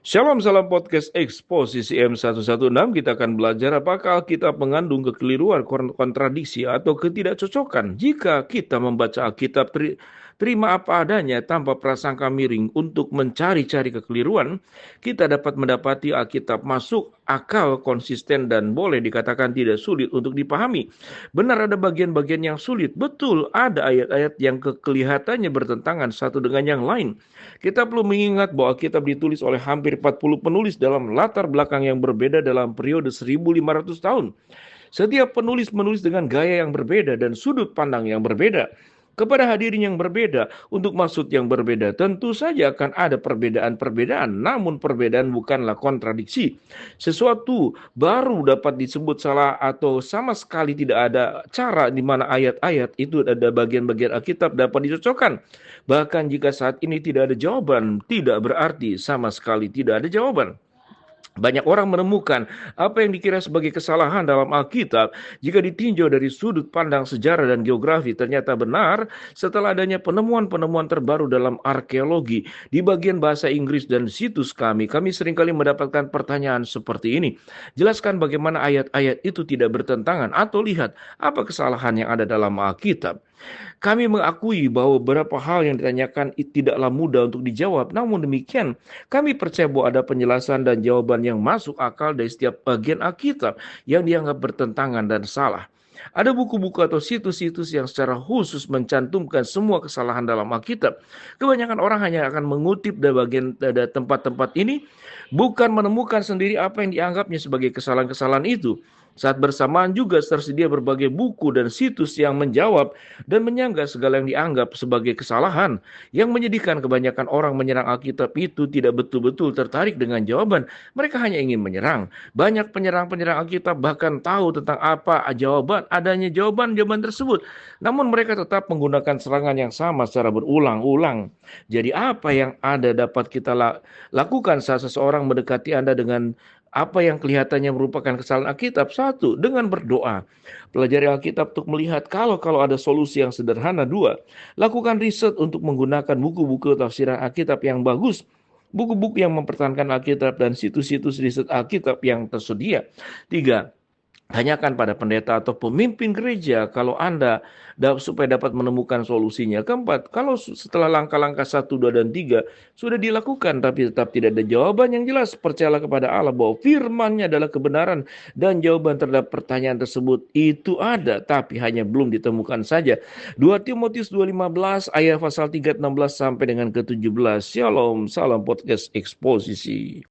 Shalom, salam podcast Eksposisi M116. Kita akan belajar apakah Alkitab mengandung kekeliruan, kontradiksi, atau ketidakcocokan. Jika kita membaca Alkitab, terima apa adanya tanpa prasangka miring untuk mencari-cari kekeliruan, kita dapat mendapati Alkitab masuk akal, konsisten, dan boleh dikatakan tidak sulit untuk dipahami. Benar ada bagian-bagian yang sulit, betul ada ayat-ayat yang kelihatannya bertentangan satu dengan yang lain. Kita perlu mengingat bahwa Alkitab ditulis oleh hampir 40 penulis dalam latar belakang yang berbeda dalam periode 1500 tahun. Setiap penulis menulis dengan gaya yang berbeda dan sudut pandang yang berbeda. Kepada hadirin yang berbeda, untuk maksud yang berbeda, tentu saja akan ada perbedaan-perbedaan, namun perbedaan bukanlah kontradiksi. Sesuatu baru dapat disebut salah atau sama sekali tidak ada cara di mana ayat-ayat itu ada bagian-bagian Alkitab dapat dicocokkan. Bahkan jika saat ini tidak ada jawaban, tidak berarti sama sekali tidak ada jawaban. Banyak orang menemukan apa yang dikira sebagai kesalahan dalam Alkitab jika ditinjau dari sudut pandang sejarah dan geografi ternyata benar setelah adanya penemuan-penemuan terbaru dalam arkeologi di bagian bahasa Inggris dan situs kami seringkali mendapatkan pertanyaan seperti ini. Jelaskan bagaimana ayat-ayat itu tidak bertentangan atau lihat apa kesalahan yang ada dalam Alkitab. Kami mengakui bahwa beberapa hal yang ditanyakan tidaklah mudah untuk dijawab, namun demikian kami percaya bahwa ada penjelasan dan jawaban yang masuk akal dari setiap bagian Alkitab yang dianggap bertentangan dan salah. Ada buku-buku atau situs-situs yang secara khusus mencantumkan semua kesalahan dalam Alkitab. Kebanyakan orang hanya akan mengutip dari bagian dari tempat-tempat ini, bukan menemukan sendiri apa yang dianggapnya sebagai kesalahan-kesalahan itu. Saat bersamaan juga tersedia berbagai buku dan situs yang menjawab dan menyanggah segala yang dianggap sebagai kesalahan. Yang menyedihkan, kebanyakan orang menyerang Alkitab itu tidak betul-betul tertarik dengan jawaban. Mereka hanya ingin menyerang. Banyak penyerang-penyerang Alkitab bahkan tahu tentang apa adanya jawaban-jawaban tersebut. Namun mereka tetap menggunakan serangan yang sama secara berulang-ulang. Jadi apa yang ada dapat kita lakukan saat seseorang mendekati Anda dengan apa yang kelihatannya merupakan kesalahan Alkitab? Satu, dengan berdoa. Pelajari Alkitab untuk melihat kalau ada solusi yang sederhana. Dua, lakukan riset untuk menggunakan buku-buku tafsiran Alkitab yang bagus. Buku-buku yang mempertahankan Alkitab dan situs-situs riset Alkitab yang tersedia. Tiga, tanyakan pada pendeta atau pemimpin gereja kalau Anda supaya dapat menemukan solusinya. Keempat, kalau setelah langkah-langkah 1, 2, dan 3 sudah dilakukan tapi tetap tidak ada jawaban yang jelas, percayalah kepada Allah bahwa firman-Nya adalah kebenaran dan jawaban terhadap pertanyaan tersebut itu ada tapi hanya belum ditemukan saja. 2 Timotius 2:15 ayat pasal 3:16 sampai dengan ke-17. Shalom, salam podcast eksposisi.